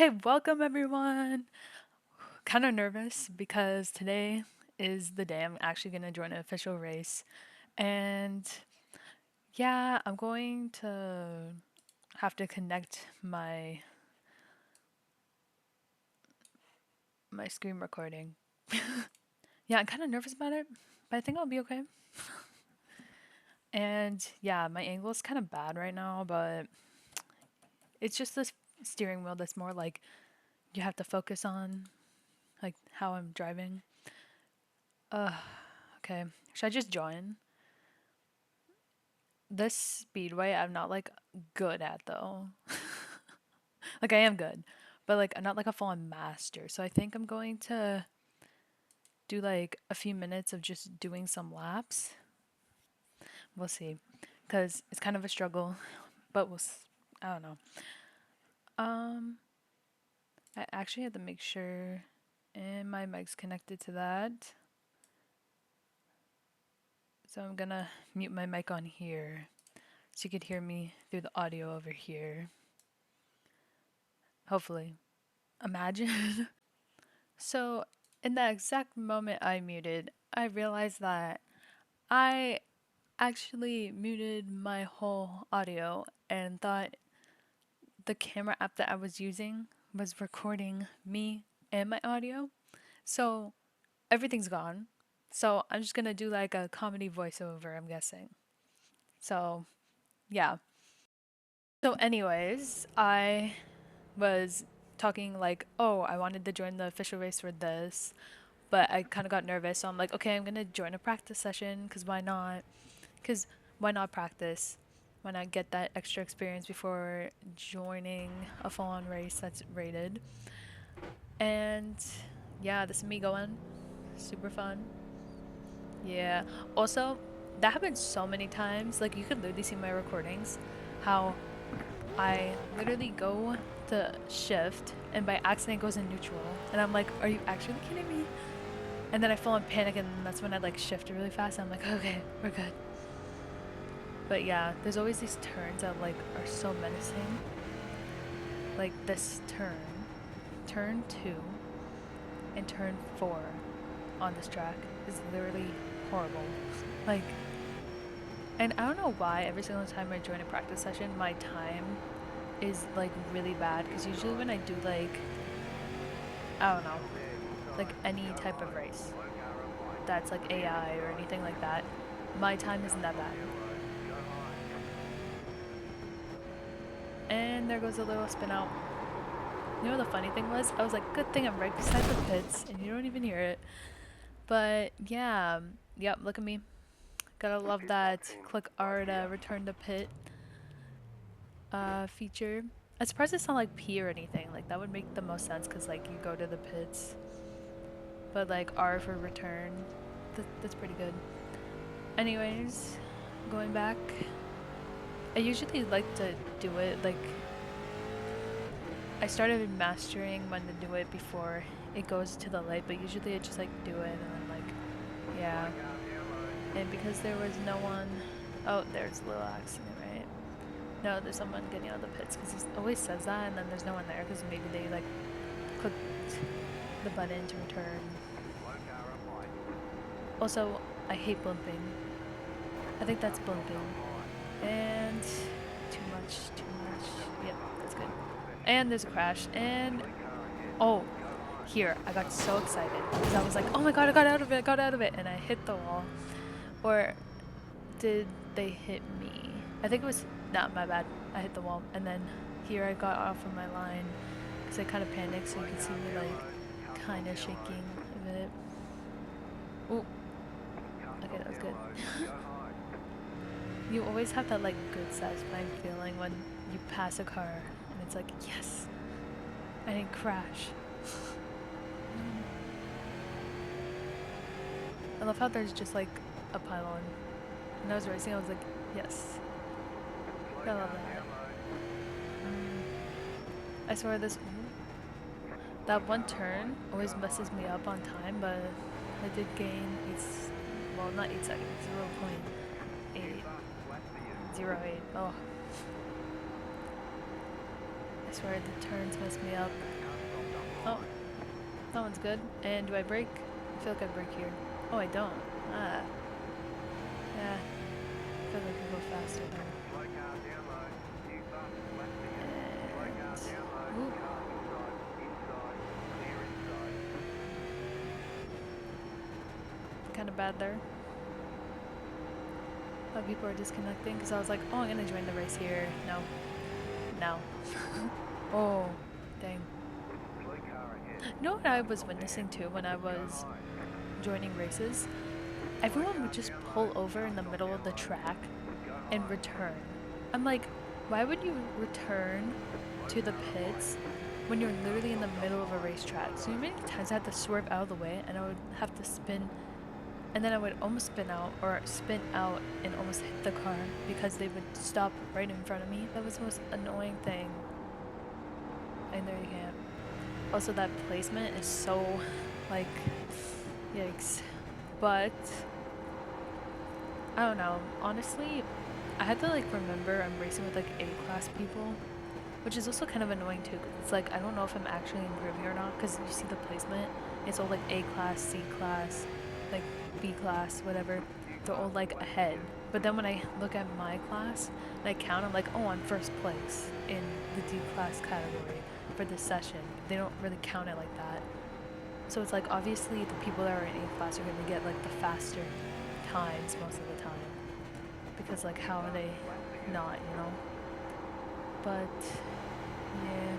Okay, welcome everyone. Kind of nervous because today is the day I'm actually going to join an official race. And yeah, I'm going to have to connect my screen recording. Yeah, I'm kind of nervous about it, but I think I'll be okay. And yeah, my angle is kind of bad right now, but it's just this steering wheel that's more like you have to focus on like how I'm driving. Okay. Should I just join? This speedway I'm not like good at though. Like I am good, but like I'm not like a full on master. So I think I'm going to do like a few minutes of just doing some laps. We'll see, cuz it's kind of a struggle, but I don't know. Um I actually had to make sure and my mic's connected to that. So I'm going to mute my mic on here so you could hear me through the audio over here. Hopefully. Imagine. So, in the exact moment I muted, I realized that I actually muted my whole audio and thought the camera app that I was using was recording me and my audio. So, everything's gone. So, I'm just gonna do like a comedy voiceover, I'm guessing. So, yeah. So, anyways, I was talking like, oh, I wanted to join the official race for this, but I kind of got nervous. So I'm like, okay, I'm gonna join a practice session because why not? Because why not practice? Why not get that extra experience before joining a full on race that's rated? And yeah, this is me going. Super fun. Yeah. Also, that happens so many times. Like, you could literally see my recordings. How I literally go to shift and by accident goes in neutral. And I'm like, are you actually kidding me? And then I fall in panic, and that's when I like shift really fast. And I'm like, okay, we're good. But yeah, there's always these turns that like are so menacing. Like this turn 2, and turn 4 on this track is literally horrible. Like, and I don't know why every single time I join a practice session, my time is like really bad. Because usually when I do like, I don't know, like any type of race that's like AI or anything like that, my time isn't that bad. And there goes a little spin out. You know what the funny thing was? I was like, good thing I'm right beside the pits and you don't even hear it. But yeah, yep, look at me. Gotta love that click R to return to pit feature. I'm surprised it's not like P or anything. Like that would make the most sense because like you go to the pits. But like R for return, that's pretty good. Anyways, going back. I usually like to do it like I started mastering when to do it before it goes to the light, but usually I just like do it and then like, yeah. And because there was no one, oh, there's a little accident, right? No, there's someone getting out of the pits because it always says that, and then there's no one there because maybe they like clicked the button to return. Also, I hate blimping. I think that's blimping. And too much. Yep, that's good. And there's a crash, and oh, here, I got so excited because I was like, oh my god, I got out of it, and I hit the wall. Or did they hit me? I think it was, not my bad. I hit the wall, and then here I got off of my line because I kind of panicked, so you could see me like kind of shaking a bit. Oh, okay, that was good. You always have that like good satisfying feeling when you pass a car and it's like, yes, I didn't crash. I love how there's just like a pylon. When I was racing, I was like, yes. I love that. I swear that one turn always messes me up on time, but I did gain well, not 8 seconds, 0.808. Oh. I swear the turns mess me up. Oh, that one's good. And do I brake? I feel like I brake here. Oh, I don't. Ah. Yeah. I feel like I go faster there. And... Ooh. Kind of bad there. A lot of people are disconnecting because I was like, oh, I'm gonna join the race here. No. No. Oh, dang. You know what I was witnessing too when I was joining races? Everyone would just pull over in the middle of the track and return. I'm like, why would you return to the pits when you're literally in the middle of a racetrack? So many times I had to swerve out of the way and I would have to spin, and then I would almost spin out or spin out and almost hit the car because they would stop right in front of me. That was the most annoying thing. And there you can't. Also, that placement is so, like, yikes. But I don't know. Honestly, I had to like remember I'm racing with like A-class people, which is also kind of annoying too. 'Cause it's like I don't know if I'm actually improving or not because you see the placement. It's all like A-class, C-class, like B-class, whatever. They're all like ahead. But then when I look at my class and I count, I'm like, oh, I'm first place in the D-class category for this session. They don't really count it like that. So it's like obviously the people that are in A-class are gonna get like the faster times most of the time. Because like how are they not, you know? But yeah.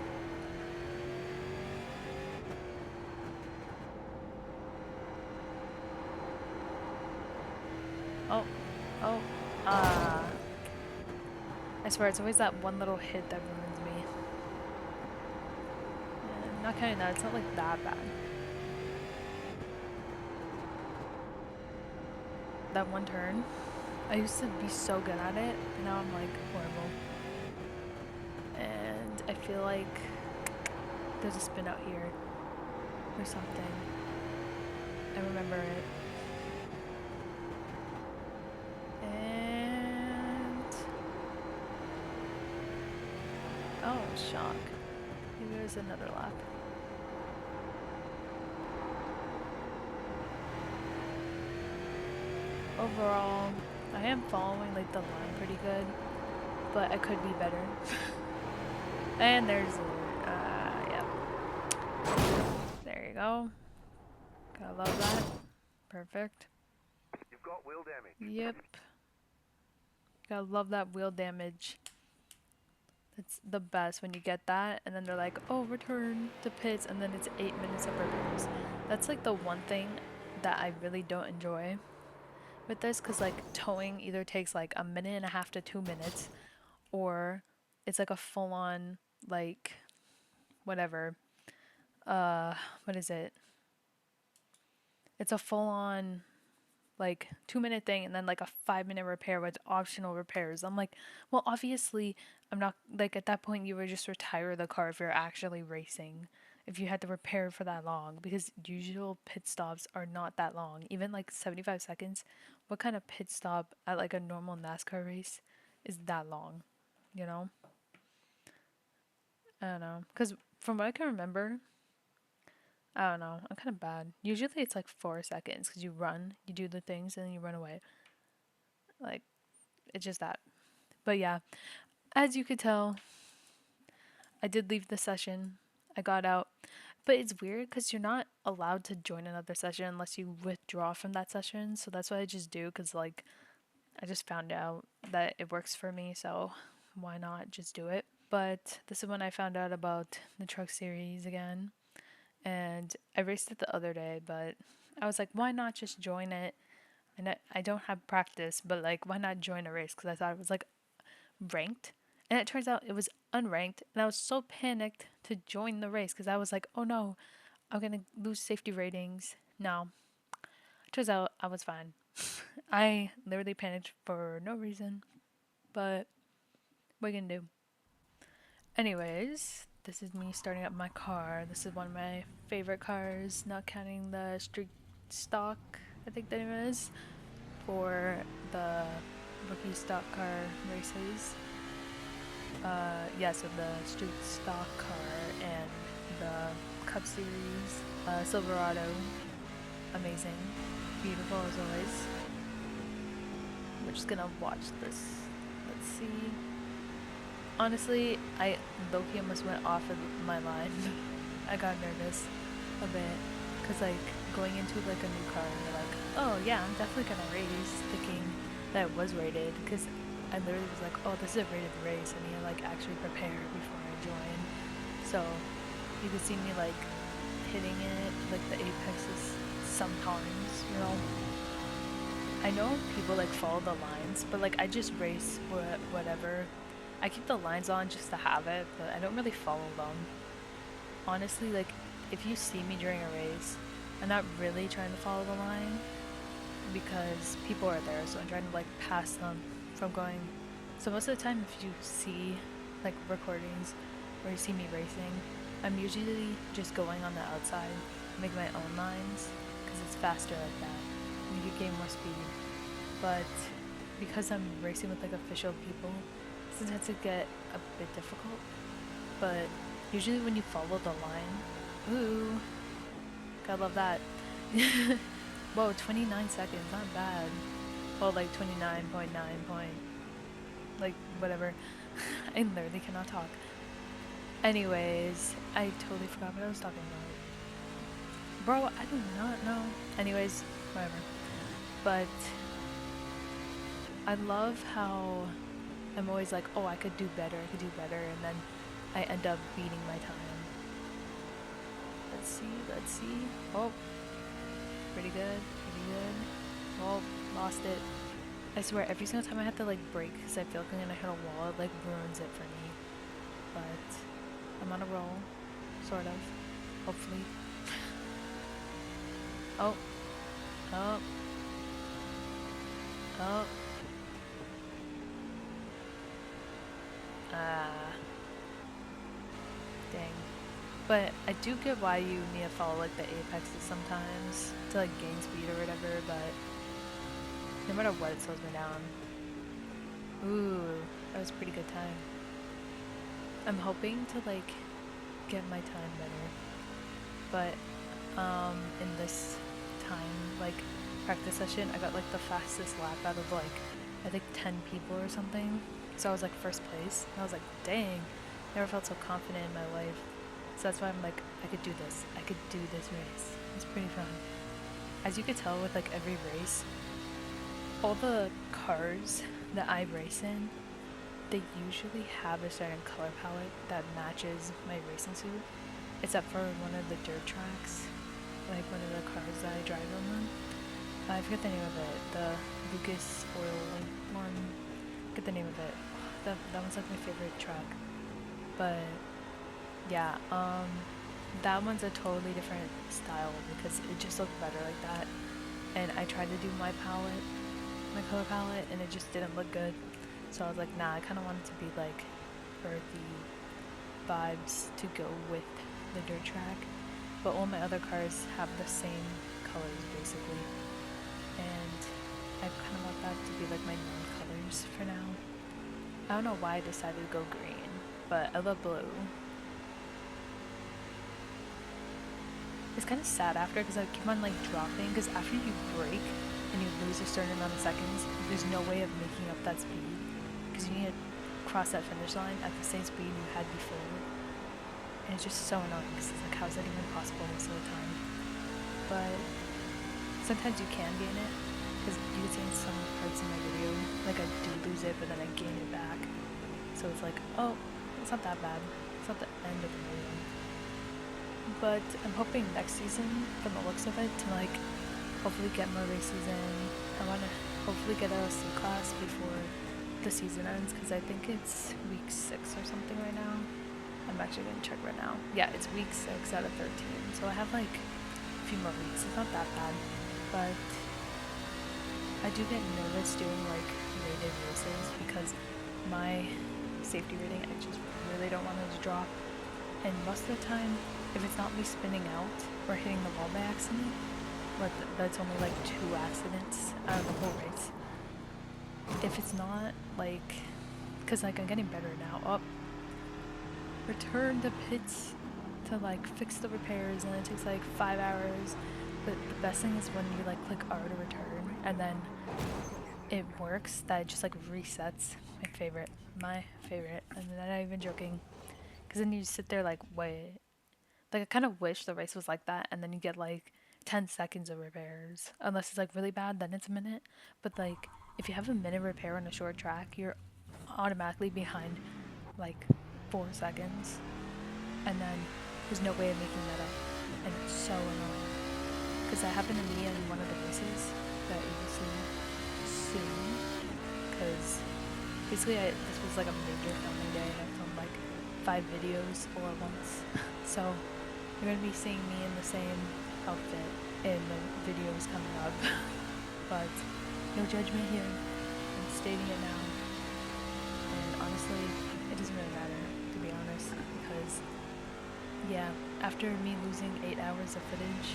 Oh, oh, ah. I swear it's always that one little hit that ruins me. And not counting that, it's not like that bad. That one turn, I used to be so good at it, and now I'm like horrible. And I feel like there's a spin out here or something. I remember it. And oh, shock. Maybe there's another lap. Overall, I am following like the line pretty good, but I could be better. And there's yeah. There you go. Gotta love that. Perfect. You've got wheel damage. Yep. Gotta love that wheel damage. That's the best when you get that, and then they're like, oh, return to pits, and then it's 8 minutes of repairs. That's like the one thing that I really don't enjoy with this, because like towing either takes like a minute and a half to 2 minutes, or it's like a full-on like whatever what is it, it's a full-on like 2 minute thing and then like a 5 minute repair with optional repairs. I'm like, well, obviously I'm not like at that point you would just retire the car if you're actually racing, if you had to repair for that long, because usual pit stops are not that long, even like 75 seconds. What kind of pit stop at like a normal NASCAR race is that long, you know? I don't know, because from what I can remember, I don't know, I'm kind of bad. Usually it's like 4 seconds because you run, you do the things, and then you run away. Like, it's just that. But yeah, as you could tell, I did leave the session. I got out. But it's weird because you're not allowed to join another session unless you withdraw from that session. So that's what I just do, because, like, I just found out that it works for me. So why not just do it? But this is when I found out about the truck series again. And I raced it the other day, but I was like, why not just join it? And I don't have practice, but like, why not join a race? Because I thought it was like ranked, and it turns out it was unranked, and I was so panicked to join the race because I was like, oh no, I'm gonna lose safety ratings. No, turns out I was fine. I literally panicked for no reason, but what are you gonna do? Anyways, this is me starting up my car. This is one of my favorite cars, not counting the street stock, I think the name is, for the rookie stock car races. Yeah, so the street stock car and the Cup Series Silverado, amazing, beautiful as always. We're just gonna watch this. Let's see. Honestly, I low-key almost went off of my line. I got nervous a bit, cause like going into like a new car, you're like, oh yeah, I'm definitely gonna race, thinking that it was rated, cause I literally was like, oh, this is a rated race, and you like actually prepare before I join. So you could see me like hitting it, like the apexes sometimes, you know. I know people like follow the lines, but like I just race whatever. I keep the lines on just to have it, but I don't really follow them. Honestly, like if you see me during a race, I'm not really trying to follow the line because people are there, so I'm trying to like pass them from going. So most of the time, if you see like recordings where you see me racing, I'm usually just going on the outside, make my own lines because it's faster like that. You could gain more speed, but because I'm racing with like official people, sometimes it get a bit difficult. But usually when you follow the line, ooh, gotta love that. Whoa, 29 seconds, not bad. Well, like 29.9 point, like whatever. I literally cannot talk. Anyways, I totally forgot what I was talking about. Bro, I do not know. Anyways, whatever. But I love how I'm always like, oh, I could do better, and then I end up beating my time. Let's see. Oh, pretty good. Oh, lost it. I swear, every single time I have to like brake because I feel like I'm gonna hit a wall, it like ruins it for me. But I'm on a roll, sort of, hopefully. Oh. Dang. But I do get why you need to follow like the apexes sometimes to like gain speed or whatever, but no matter what, it slows me down. Ooh, that was a pretty good time. I'm hoping to like get my time better, but in this time like practice session, I got like the fastest lap out of like I think 10 people or something. So I was like first place. And I was like, dang, never felt so confident in my life. So that's why I'm like, I could do this. I could do this race. It's pretty fun. As you could tell with like every race, all the cars that I race in, they usually have a certain color palette that matches my racing suit, except for one of the dirt tracks, like one of the cars that I drive on. I forget the name of it. The Lucas Oil one. I forget the name of it. That one's like my favorite track. But yeah, that one's a totally different style because it just looked better like that. And I tried to do my color palette, and it just didn't look good. So I was like, nah, I kind of wanted to be like earthy vibes to go with the dirt track. But all my other cars have the same colors basically. And I kind of want that to be like my known colors for now. I don't know why I decided to go green, but I love blue. It's kind of sad after because I keep on like dropping because after you brake and you lose a certain amount of seconds, there's no way of making up that speed because you need to cross that finish line at the same speed you had before. And it's just so annoying because it's like, how is that even possible most of the time? But sometimes you can gain it because you can see in some parts in my video, like I do lose it, but then I gain it back. So it's like, oh, it's not that bad. It's not the end of the video. But I'm hoping next season, from the looks of it, to like hopefully get more races in. I want to hopefully get a C class before the season ends because I think it's week 6 or something right now. I'm actually going to check right now. Yeah, it's week 6 out of 13. So I have like a few more weeks. It's not that bad. But I do get nervous doing like rated races because my safety rating, I just really don't want it to drop. And most of the time, if it's not me spinning out or hitting the wall by accident, but that's only like 2 accidents out of the whole race. If it's not like, because like I'm getting better now. Oh, return the pits to like fix the repairs, and it takes like 5 hours. But the best thing is when you like click R to return, and then it works. That it just like resets. My favorite, and I'm not even joking. Because then you just sit there like, wait. Like I kind of wish the race was like that, and then you get like 10 seconds of repairs. Unless it's like really bad, then it's a minute. But like if you have a minute repair on a short track, you're automatically behind like 4 seconds, and then there's no way of making that up, and it's so annoying. Because that happened to me in one of the races that you will see soon. Because basically, this was like a major filming day, and I filmed like 5 videos all at once. So you're gonna be seeing me in the same outfit in the videos coming up. But no judgment here. I'm stating it now. And honestly, it doesn't really matter, to be honest, because yeah, after me losing 8 hours of footage,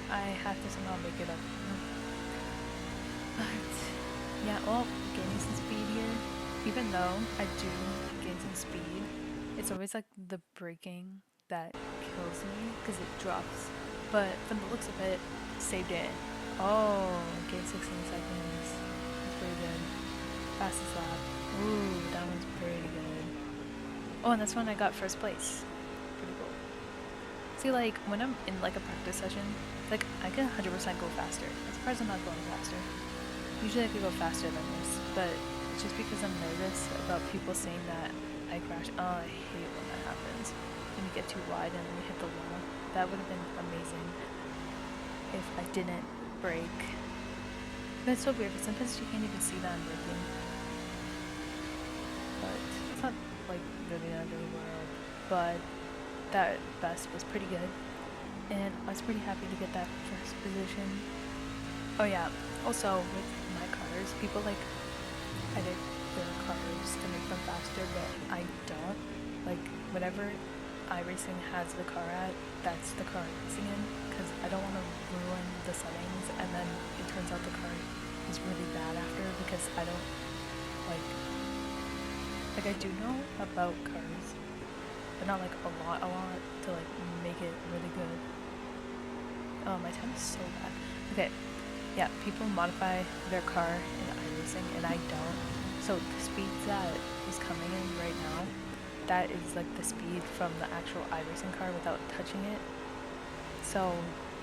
I have to somehow make it up. But yeah, well, gaining some speed here. Even though I do gain some speed, it's always like the braking that kills me because it drops. But from the looks of it, saved it. Oh, gained 16 seconds. That's pretty good. Fastest lap. Ooh, that one's pretty good. Oh, and that's when I got first place. Pretty cool. See, like, when I'm in, like, a practice session, like, I can 100% go faster. I'm surprised I'm not going faster. Usually I could go faster than this, but it's just because I'm nervous about people saying that I crash. Oh, I hate when that happens. When you get too wide and then you hit the wall. That would have been amazing if I didn't brake. But it's so weird, because sometimes you can't even see that I'm braking. But it's not, like, really the end of the world. But that best was pretty good. And I was pretty happy to get that first position. Oh yeah, also with my cars, people like edit their cars to make them faster, but I don't. Like, whatever iRacing has the car at, that's the car I'm racing in, because I don't want to ruin the settings, and then it turns out the car is really bad after, because I don't, like I do know about cars, but not like a lot, to like make it really good. Oh, my time is so bad. Okay. Yeah, people modify their car in iRacing, and I don't. So the speed that is coming in right now, that is like the speed from the actual iRacing car without touching it. So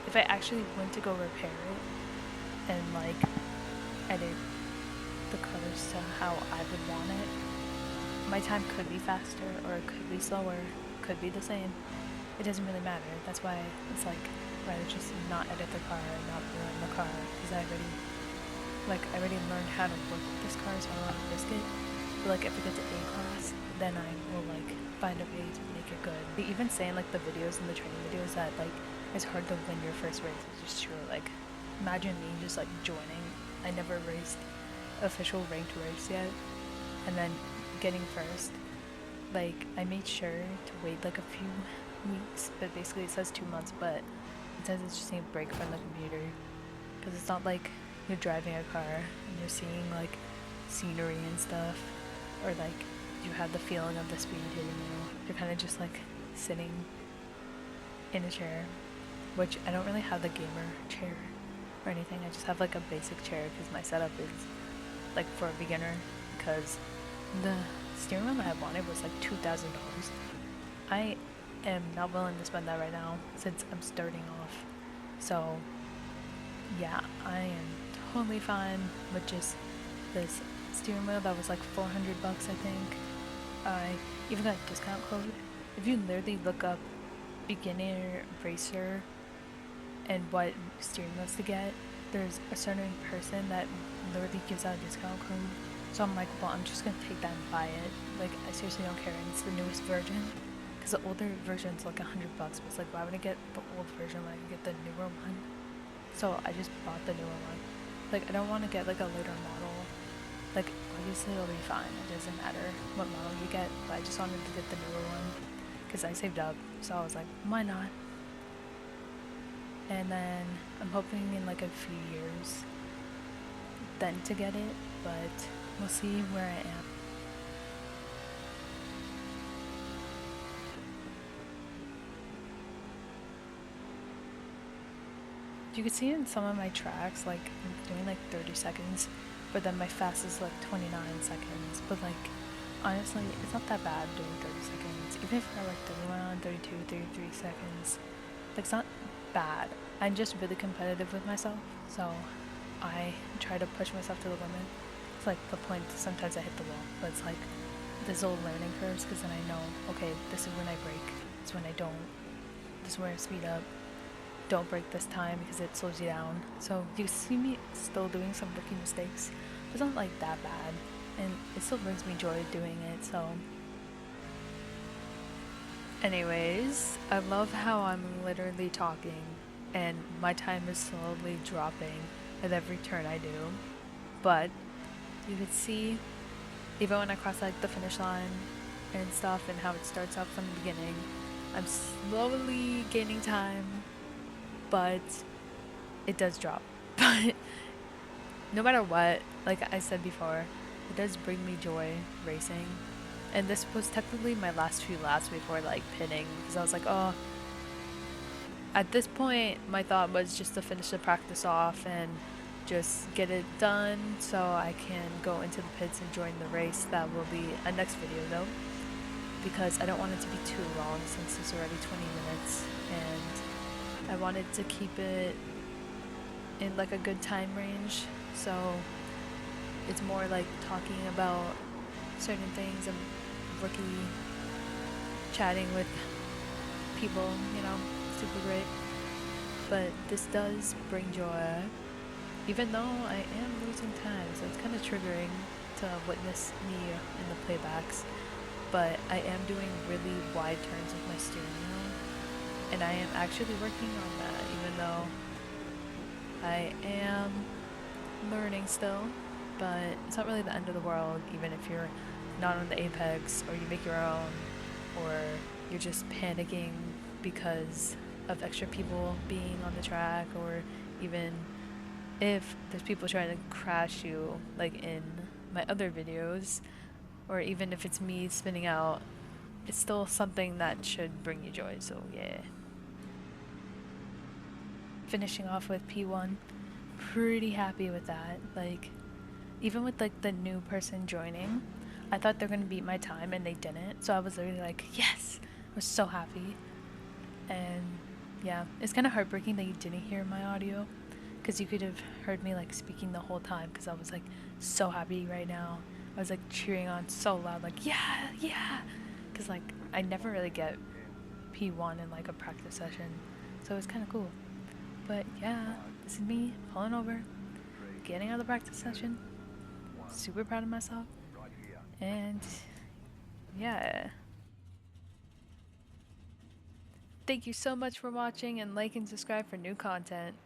if I actually went to go repair it and like edit the cars to how I would want it, my time could be faster or it could be slower, could be the same. It doesn't really matter. That's why it's like, rather just not edit the car and not ruin the car, because I already learned how to work with this car, so I don't want to risk it. But like if I get to A class, then I will like find a way to make it good. They even say in like the videos and the training videos that like it's hard to win your first race. It's just true. Like imagine me just like joining. I never raced official ranked race yet, and then getting first. Like I made sure to wait like a few weeks, but basically it says 2 months, but it says it's just a break from the computer, because it's not like you're driving a car and you're seeing like scenery and stuff, or like you have the feeling of the speed hitting you. You're kind of just like sitting in a chair, which I don't really have the gamer chair or anything. I just have like a basic chair because my setup is like for a beginner, because the steering wheel that I wanted was like $2,000. I am not willing to spend that right now since I'm starting off. So yeah, I am totally fine with just this steering wheel that was like $400, I think. I even got a discount code. If you literally look up beginner racer and what steering wheels to get, there's a certain person that literally gives out a discount code. So I'm like, well, I'm just gonna take that and buy it. Like, I seriously don't care, and it's the newest version. Because the older version's like $100, but it's like, why would I get the old version when I can get the newer one? So I just bought the newer one. Like, I don't want to get like a later model. Like, obviously it'll be fine. It doesn't matter what model you get, but I just wanted to get the newer one because I saved up. So I was like, why not? And then I'm hoping in like a few years then to get it, but we'll see where I am. You could see in some of my tracks, like, I'm doing like 30 seconds, but then my fastest is like 29 seconds. But like, honestly, it's not that bad doing 30 seconds. Even if I like 31, 32, 33 seconds, like, it's not bad. I'm just really competitive with myself, so I try to push myself to the limit. It's like the point, sometimes I hit the wall, but it's like there's little learning curves because then I know, okay, this is when I break, this is when I don't, this is where I speed up. Don't break this time because it slows you down. So you see me still doing some rookie mistakes, but it's not like that bad, and it still brings me joy doing it. So anyways, I love how I'm literally talking and my time is slowly dropping with every turn I do, but you could see even when I cross like the finish line and stuff and how it starts out from the beginning, I'm slowly gaining time, but it does drop. But no matter what, like I said before, it does bring me joy racing. And this was technically my last few laps before like pitting, because I was like, oh, at this point my thought was just to finish the practice off and just get it done so I can go into the pits and join the race. That will be a next video though, because I don't want it to be too long since it's already 20 minutes and I wanted to keep it in like a good time range, so it's more like talking about certain things and rookie chatting with people, you know, super great. But this does bring joy, even though I am losing time, so it's kind of triggering to witness me in the playbacks. But I am doing really wide turns with my steering wheel, and I am actually working on that, even though I am learning still. But it's not really the end of the world, even if you're not on the apex or you make your own, or you're just panicking because of extra people being on the track, or even if there's people trying to crash you like in my other videos, or even if it's me spinning out, it's still something that should bring you joy. So yeah. Finishing off with P1, pretty happy with that. Like, even with like the new person joining, I thought they're gonna beat my time and they didn't, so I was literally like, yes! I was so happy. And yeah, it's kind of heartbreaking that you didn't hear my audio, because you could have heard me like speaking the whole time, because I was like so happy right now. I was like cheering on so loud, like yeah, yeah, because like I never really get P1 in like a practice session, so it's kind of cool. But yeah, this is me pulling over, getting out of the practice session, super proud of myself, and yeah. Thank you so much for watching, and like and subscribe for new content.